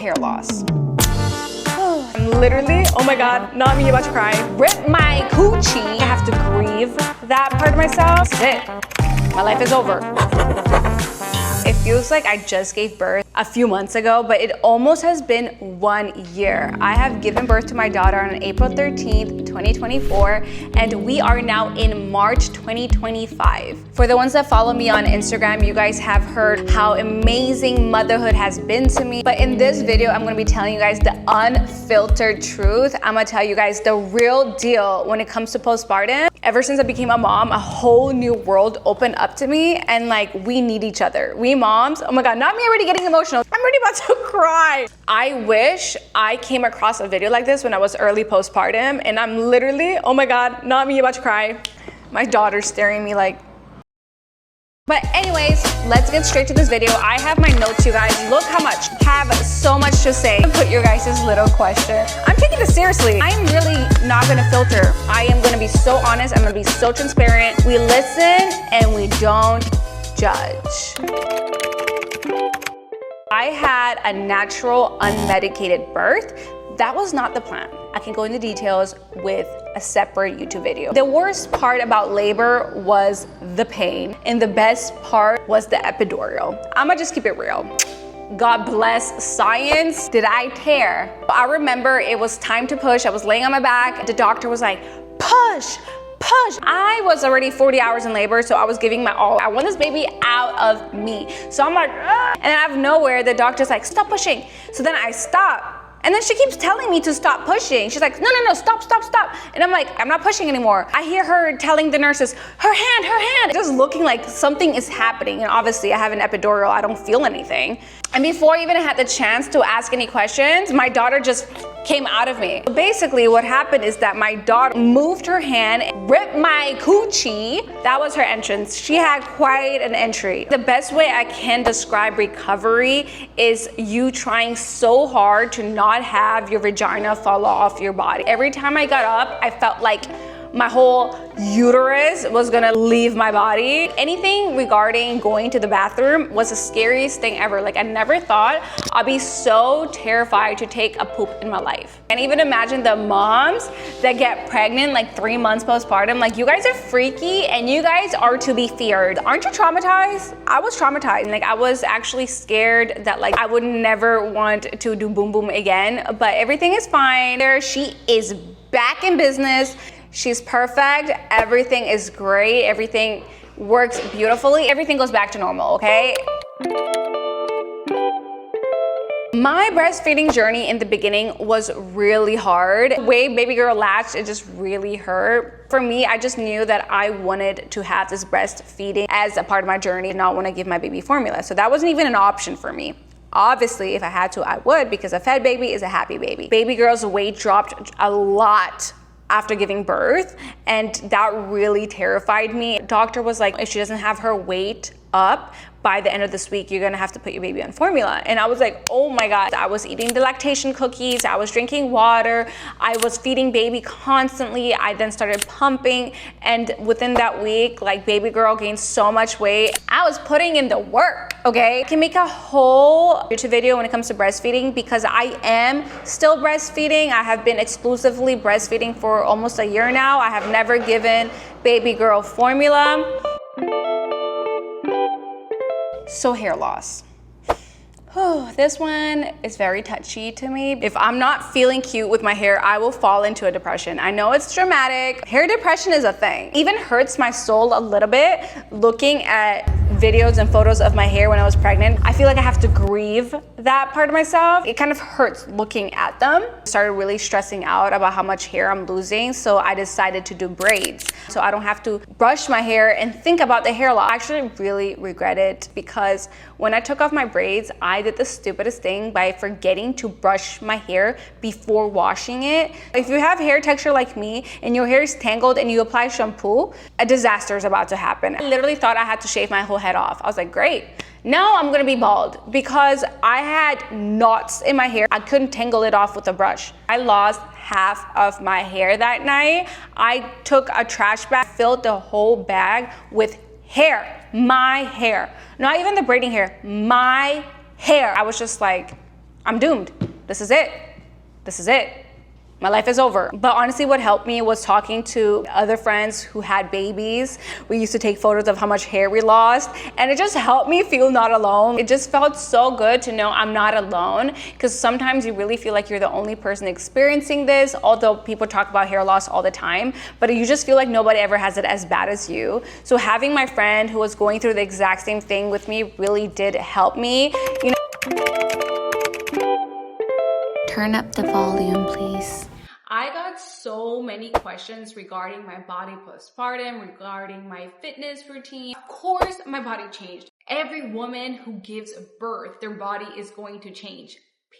Hair loss. I'm literally, oh my God, not me about to cry. Rip my coochie. I have to grieve that part of myself. That's it. My life is over. It feels like I just gave birth a few months ago, but it almost has been 1 year. I have given birth to my daughter on April 13th, 2024, and we are now in March 2025. For the ones that follow me on Instagram, you guys have heard how amazing motherhood has been to me. But in this video, I'm gonna be telling you guys the unfiltered truth. I'm gonna tell you guys the real deal when it comes to postpartum. Ever since I became a mom, a whole new world opened up to me, and like, we need each other. We moms, oh my God, not me already getting emotional. I'm already about to cry. I wish I came across a video like this when I was early postpartum, and I'm literally, oh my God, not me about to cry. My daughter's staring at me like. But anyways, let's get straight to this video. I have my notes, you guys. Look how much. Have so much to say. Put your guys' little question. I'm taking this seriously. I'm really not gonna filter. I am gonna be so honest. I'm gonna be so transparent. We listen and we don't judge. I had a natural, unmedicated birth. That was not the plan. I can go into details with a separate YouTube video. The worst part about labor was the pain, and the best part was the epidural. I'ma just keep it real. God bless science. Did I tear? I remember it was time to push. I was laying on my back. The doctor was like, push. I was already 40 hours in labor, so I was giving my all. I want this baby out of me. So I'm like, ugh. And then out of nowhere, the doctor's like, stop pushing. So then I stop. And then she keeps telling me to stop pushing. She's like, no, stop. And I'm like, I'm not pushing anymore. I hear her telling the nurses, her hand. Just looking like something is happening. And obviously I have an epidural, I don't feel anything. And before I even had the chance to ask any questions, my daughter just came out of me. Basically what happened is that my daughter moved her hand, ripped my coochie. That was her entrance. She had quite an entry. The best way I can describe recovery is you trying so hard to not have your vagina fall off your body. Every time I got up, I felt like my whole uterus was gonna leave my body. Anything regarding going to the bathroom was the scariest thing ever. Like, I never thought I'd be so terrified to take a poop in my life. And even imagine the moms that get pregnant like 3 months postpartum. Like, you guys are freaky and you guys are to be feared. Aren't you traumatized? I was traumatized. Like, I was actually scared that like I would never want to do boom boom again, but everything is fine. She is back in business. She's perfect. Everything is great. Everything works beautifully. Everything goes back to normal, okay? My breastfeeding journey in the beginning was really hard. The way baby girl latched, it just really hurt. For me, I just knew that I wanted to have this breastfeeding as a part of my journey and not want to give my baby formula. So that wasn't even an option for me. Obviously, if I had to, I would, because a fed baby is a happy baby. Baby girl's weight dropped a lot after giving birth, and that really terrified me. Doctor was like, if she doesn't have her weight up by the end of this week, you're gonna have to put your baby on formula. And I was like, oh my God. I was eating the lactation cookies, I was drinking water, I was feeding baby constantly. I then started pumping, and within that week, like, baby girl gained so much weight. I was putting in the work, okay? I can make a whole YouTube video when it comes to breastfeeding because I am still breastfeeding. I have been exclusively breastfeeding for almost a year now. I have never given baby girl formula. So hair loss. This one is very touchy to me. If I'm not feeling cute with my hair, I will fall into a depression. I know it's dramatic. Hair depression is a thing. Even hurts my soul a little bit looking at videos and photos of my hair when I was pregnant. I feel like I have to grieve that part of myself. It kind of hurts looking at them. I started really stressing out about how much hair I'm losing, so I decided to do braids. So I don't have to brush my hair and think about the hair loss. I actually really regret it because when I took off my braids, I did the stupidest thing by forgetting to brush my hair before washing it. If you have hair texture like me and your hair is tangled and you apply shampoo, a disaster is about to happen. I literally thought I had to shave my whole head off. I was like, great. Now I'm gonna be bald because I had knots in my hair. I couldn't tangle it off with a brush. I lost half of my hair that night. I took a trash bag, filled the whole bag with hair, my hair. Not even the braiding hair, my hair. I was just like, I'm doomed. This is it. This is it. My life is over. But honestly, what helped me was talking to other friends who had babies. We used to take photos of how much hair we lost, and it just helped me feel not alone. It just felt so good to know I'm not alone, because sometimes you really feel like you're the only person experiencing this, although people talk about hair loss all the time, but you just feel like nobody ever has it as bad as you. So having my friend who was going through the exact same thing with me really did help me. You know, turn up the volume, please. I got so many questions regarding my body postpartum, regarding my fitness routine. Of course, my body changed. Every woman who gives birth, their body is going to change.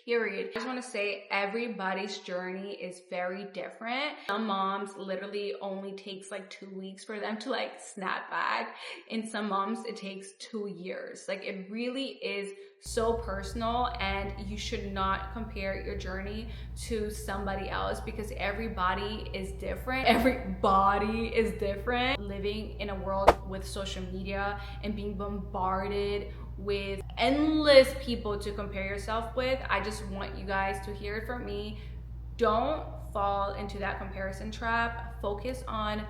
Period. I just want to say everybody's journey is very different. Some moms literally only takes like 2 weeks for them to like snap back. In some moms, it takes 2 years. Like, it really is so personal, and you should not compare your journey to somebody else, because everybody is different. Everybody is different. Living in a world with social media and being bombarded with endless people to compare yourself with, I just want you guys to hear it from me. Don't fall into that comparison trap. Focus on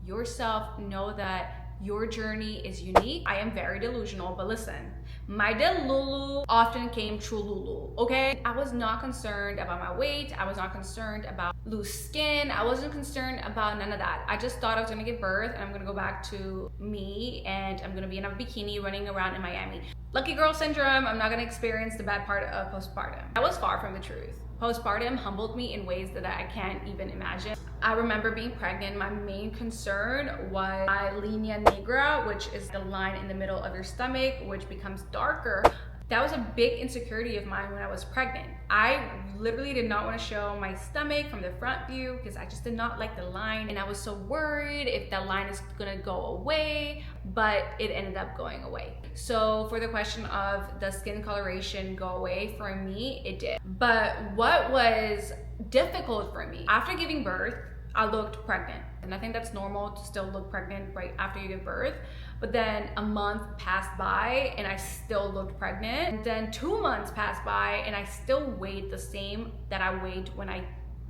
yourself. Know that your journey is unique. I am very delusional, but listen, my delulu often came true lulu, okay? I was not concerned about my weight. I was not concerned about loose skin. I wasn't concerned about none of that. I just thought I was gonna give birth and I'm gonna go back to me, and I'm gonna be in a bikini running around in Miami. Lucky girl syndrome. I'm not gonna experience the bad part of postpartum. I was far from the truth. Postpartum humbled me in ways that I can't even imagine. I remember being pregnant. My main concern was my linea nigra, which is the line in the middle of your stomach, which becomes darker. That was a big insecurity of mine when I was pregnant. I literally did not want to show my stomach from the front view because I just did not like the line, and I was so worried if that line is gonna go away, but it ended up going away. So for the question of does skin coloration go away, for me, it did. But what was difficult for me, after giving birth, I looked pregnant. And I think that's normal to still look pregnant right after you give birth. But then a month passed by and I still looked pregnant. And then 2 months passed by and I still weighed the same that I weighed when I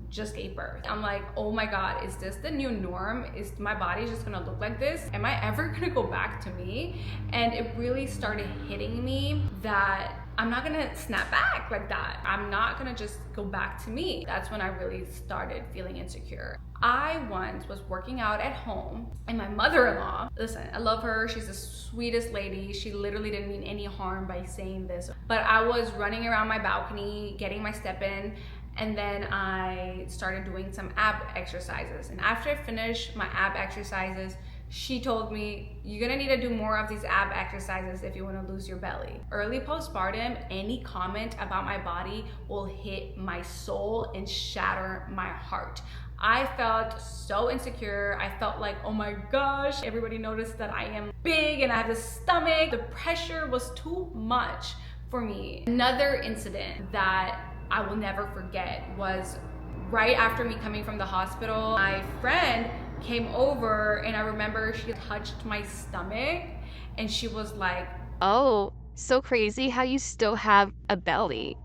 just gave birth. I'm like, oh my God, is this the new norm? Is my body just gonna look like this? Am I ever gonna go back to me? And it really started hitting me that I'm not gonna snap back like that. I'm not gonna just go back to me. That's when I really started feeling insecure. I once was working out at home and my mother-in-law, listen, I love her. She's the sweetest lady. She literally didn't mean any harm by saying this. But I was running around my balcony, getting my step in, and then I started doing some ab exercises. And after I finished my ab exercises, she told me, you're gonna need to do more of these ab exercises if you wanna lose your belly. Early postpartum, any comment about my body will hit my soul and shatter my heart. I felt so insecure. I felt like, oh my gosh, everybody noticed that I am big and I have this stomach. The pressure was too much for me. Another incident that I will never forget was right after me coming from the hospital. My friend came over and I remember she touched my stomach and she was like, oh, so crazy how you still have a belly.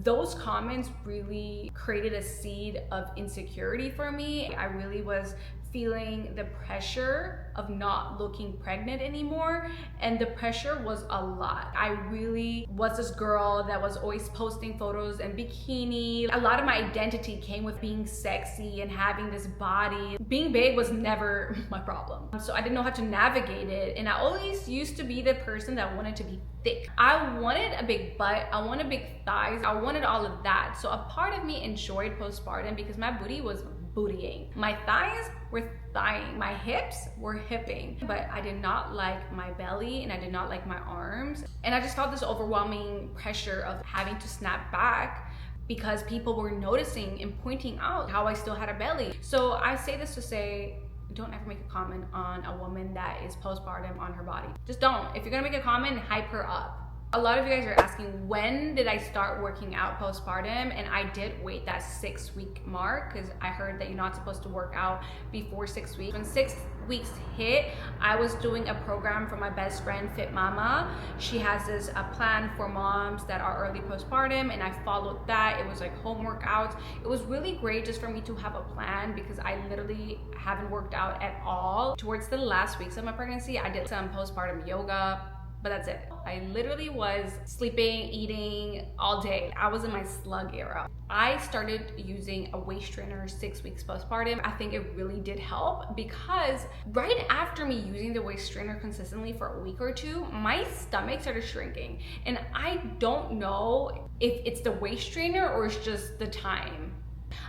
Those comments really created a seed of insecurity for me. I really was feeling the pressure of not looking pregnant anymore, and the pressure was a lot. I really was this girl that was always posting photos in bikini. A lot of my identity came with being sexy and having this body. Being big was never my problem, so I didn't know how to navigate it, and I always used to be the person that wanted to be thick. I wanted a big butt, I wanted big thighs, I wanted all of that. So a part of me enjoyed postpartum because my booty was bootying. My thighs were thighing, my hips were hipping, but I did not like my belly and I did not like my arms. And I just felt this overwhelming pressure of having to snap back because people were noticing and pointing out how I still had a belly. So I say this to say, don't ever make a comment on a woman that is postpartum on her body. Just don't. If you're gonna make a comment, hype her up. A lot of you guys are asking, when did I start working out postpartum? And I did wait that 6-week mark because I heard that you're not supposed to work out before 6 weeks. When 6 weeks hit, I was doing a program for my best friend, Fit Mama. She has this plan for moms that are early postpartum, and I followed that. It was like home workouts. It was really great just for me to have a plan because I literally haven't worked out at all. Towards the last weeks of my pregnancy, I did some postpartum yoga, but that's it. I literally was sleeping, eating all day. I was in my slug era. I started using a waist trainer 6 weeks postpartum. I think it really did help because right after me using the waist trainer consistently for a week or two, my stomach started shrinking. And I don't know if it's the waist trainer or it's just the time.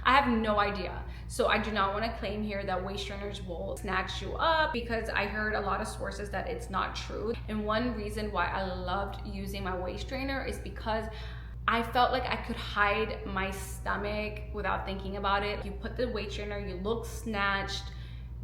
I have no idea. So I do not want to claim here that waist trainers will snatch you up because I heard a lot of sources that it's not true. And one reason why I loved using my waist trainer is because I felt like I could hide my stomach without thinking about it. You put the waist trainer, you look snatched,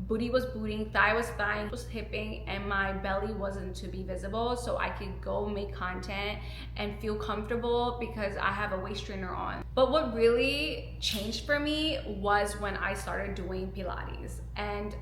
booty was booting, thigh was thigh, was hipping, and my belly wasn't to be visible, so I could go make content and feel comfortable because I have a waist trainer on. But what really changed for me was when I started doing Pilates. And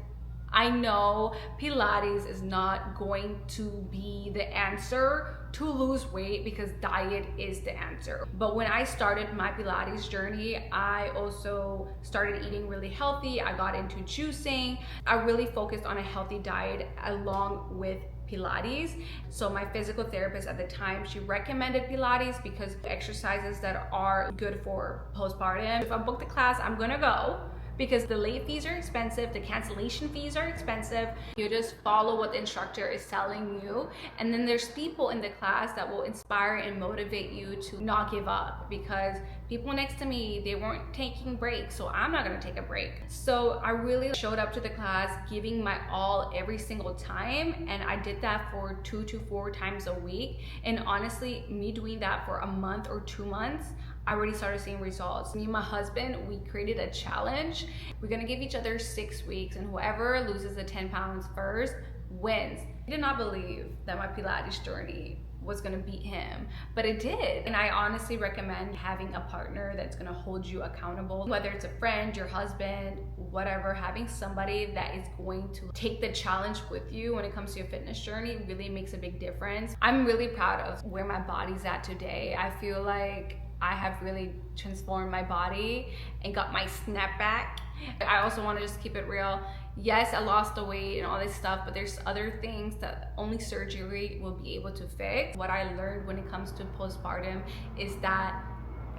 I know Pilates is not going to be the answer to lose weight because diet is the answer. But when I started my Pilates journey, I also started eating really healthy. I got into juicing. I really focused on a healthy diet along with Pilates. So my physical therapist at the time, she recommended Pilates because exercises that are good for postpartum. If I book the class, I'm gonna go, because the late fees are expensive, the cancellation fees are expensive. You just follow what the instructor is telling you. And then there's people in the class that will inspire and motivate you to not give up, because people next to me, they weren't taking breaks, so I'm not gonna take a break. So I really showed up to the class giving my all every single time, and I did that for 2 to 4 times a week. And honestly, me doing that for a month or 2 months, I already started seeing results. Me and my husband, we created a challenge. We're gonna give each other 6 weeks, and whoever loses the 10 pounds first wins. I did not believe that my Pilates journey was gonna beat him, but it did. And I honestly recommend having a partner that's gonna hold you accountable, whether it's a friend, your husband, whatever. Having somebody that is going to take the challenge with you when it comes to your fitness journey really makes a big difference. I'm really proud of where my body's at today. I feel like I have really transformed my body and got my snapback. I also want to just keep it real. Yes, I lost the weight and all this stuff, but there's other things that only surgery will be able to fix. What I learned when it comes to postpartum is that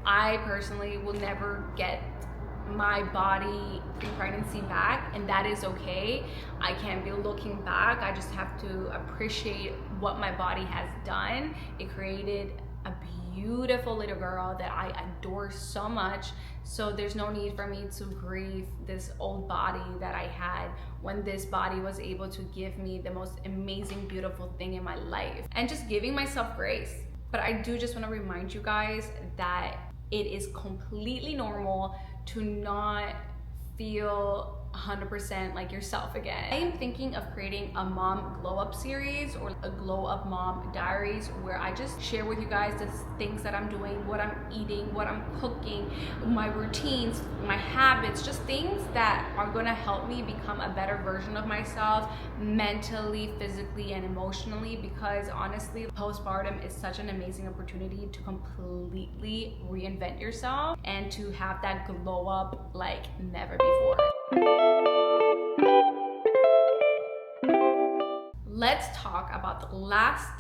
I personally will never get my body pre-pregnancy back, and that is okay. I can't be looking back. I just have to appreciate what my body has done. It created a beautiful little girl that I adore so much. So there's no need for me to grieve this old body that I had when this body was able to give me the most amazing, beautiful thing in my life, and just giving myself grace. But I do just want to remind you guys that it is completely normal to not feel 100% like yourself again. I am thinking of creating a mom glow up series or a glow up mom diaries, where I just share with you guys the things that I'm doing, what I'm eating, what I'm cooking, my routines, my habits, just things that are gonna help me become a better version of myself mentally, physically, and emotionally. Because honestly, postpartum is such an amazing opportunity to completely reinvent yourself and to have that glow up like never before. Let's talk about the last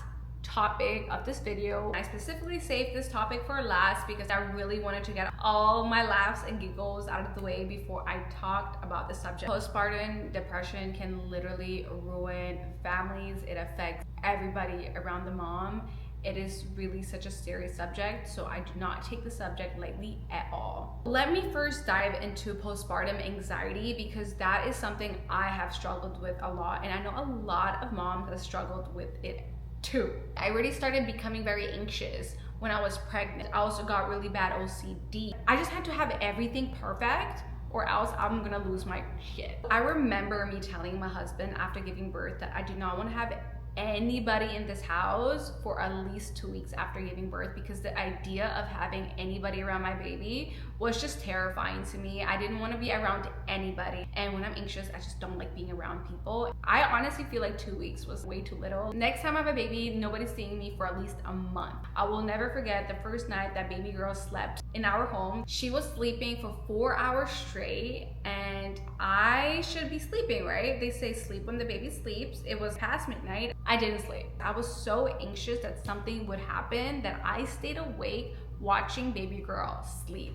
topic of this video. I specifically saved this topic for last because I really wanted to get all my laughs and giggles out of the way before I talked about the subject. Postpartum depression can literally ruin families. It affects everybody around the mom. It is really such a serious subject, so I do not take the subject lightly at all. Let me first dive into postpartum anxiety, because that is something I have struggled with a lot, and I know a lot of moms have struggled with it too. I already started becoming very anxious when I was pregnant. I also got really bad OCD. I just had to have everything perfect or else I'm gonna lose my shit. I remember me telling my husband after giving birth that I do not want to have anybody in this house for at least 2 weeks after giving birth, because the idea of having anybody around my baby was just terrifying to me. I didn't want to be around anybody, and when I'm anxious, I just don't like being around people. I honestly feel like 2 weeks was way too little. Next time I have a baby, nobody's seeing me for at least a month. I will never forget the first night that baby girl slept in our home. She was sleeping for 4 hours straight, and I should be sleeping, right? They say sleep when the baby sleeps. It was past midnight. I didn't sleep. I was so anxious that something would happen that I stayed awake watching baby girl sleep.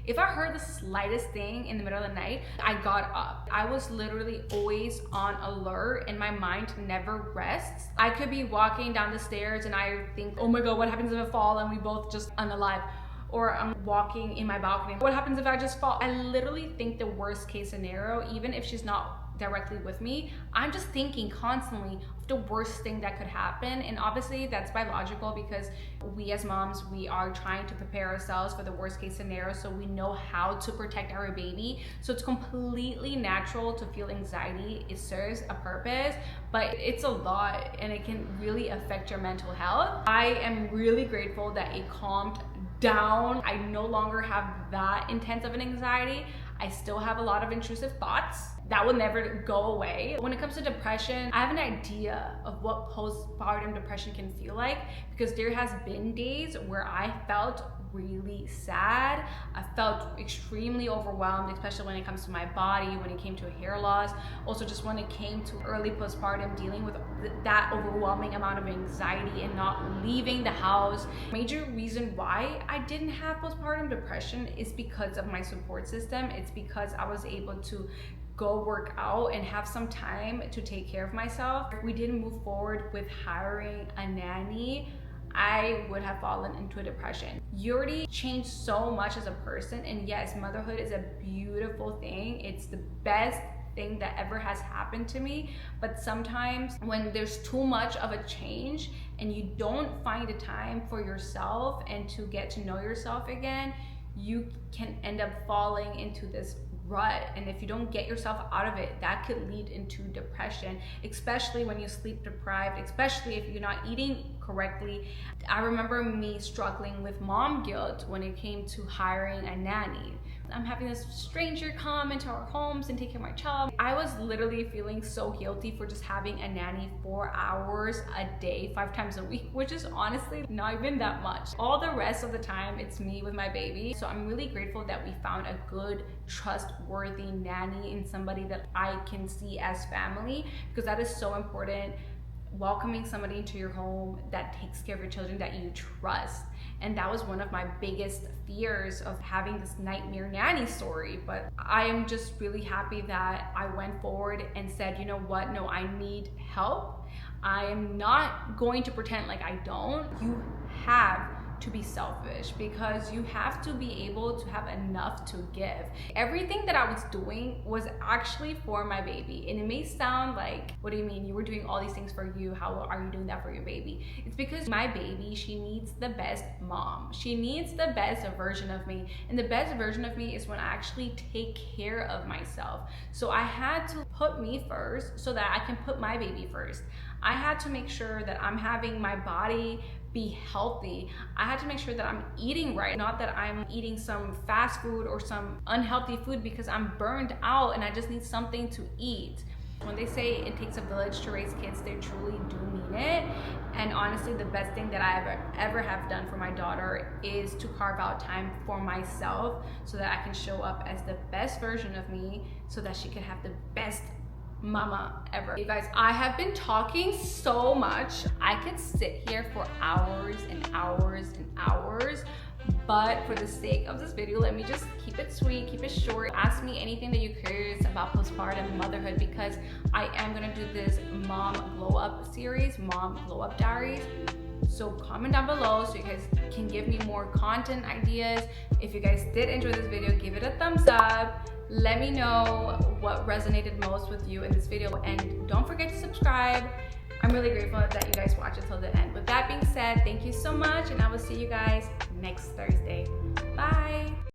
If I heard the slightest thing in the middle of the night, I got up. I was literally always on alert, and my mind never rests. I could be walking down the stairs and I think, oh my God, what happens if I fall and we both just unalive? Or I'm walking in my balcony. What happens if I just fall? I literally think the worst case scenario, even if she's not directly with me, I'm just thinking constantly of the worst thing that could happen. And obviously that's biological, because we as moms, we are trying to prepare ourselves for the worst case scenario, so we know how to protect our baby. So it's completely natural to feel anxiety. It serves a purpose, but it's a lot and it can really affect your mental health. I am really grateful that it calmed down. I no longer have that intense of an anxiety. I still have a lot of intrusive thoughts that will never go away. When it comes to depression, I have an idea of what postpartum depression can feel like, because there has been days where I felt really sad. I felt extremely overwhelmed, especially when it comes to my body, when it came to hair loss, also just when it came to early postpartum, dealing with that overwhelming amount of anxiety and not leaving the house. Major reason why I didn't have postpartum depression is because of my support system. It's because I was able to go work out and have some time to take care of myself. If we didn't move forward with hiring a nanny, I would have fallen into a depression. You already changed so much as a person, and yes, motherhood is a beautiful thing. It's the best thing that ever has happened to me. But sometimes when there's too much of a change and you don't find the time for yourself and to get to know yourself again, you can end up falling into this rut. And if you don't get yourself out of it, that could lead into depression, especially when you're sleep deprived, especially if you're not eating correctly. I remember me struggling with mom guilt when it came to hiring a nanny. I'm having this stranger come into our homes and take care of my child. I was literally feeling so guilty for just having a nanny 4 hours a day, 5 times a week, which is honestly not even that much. All the rest of the time, it's me with my baby. So I'm really grateful that we found a good, trustworthy nanny and somebody that I can see as family, because that is so important. Welcoming somebody into your home that takes care of your children, that you trust. And that was one of my biggest fears of having this nightmare nanny story. But I am just really happy that I went forward and said, you know what, no, I need help. I am not going to pretend like I don't. You have to be selfish, because you have to be able to have enough to give. Everything that I was doing was actually for my baby. And it may sound like, what do you mean? You were doing all these things for you. How are you doing that for your baby? It's because my baby, she needs the best mom. She needs the best version of me. And the best version of me is when I actually take care of myself. So I had to put me first so that I can put my baby first. I had to make sure that I'm having my body be healthy. I had to make sure that I'm eating right, not that I'm eating some fast food or some unhealthy food because I'm burned out and I just need something to eat. When they say it takes a village to raise kids, they truly do mean it. And honestly, the best thing that I ever have done for my daughter is to carve out time for myself so that I can show up as the best version of me, so that she can have the best mama ever. You guys, I have been talking so much. I could sit here for hours and hours and hours, but for the sake of this video, let me just keep it sweet, keep it short. Ask me anything that you're curious about postpartum motherhood, because I am gonna do this mom glow up series, mom glow up diaries. So comment down below so you guys can give me more content ideas. If you guys did enjoy this video, give it a thumbs up. Let me know what resonated most with you in this video, and don't forget to subscribe. I'm really grateful that you guys watched until the end. With that being said, thank you so much, and I will see you guys next Thursday. Bye.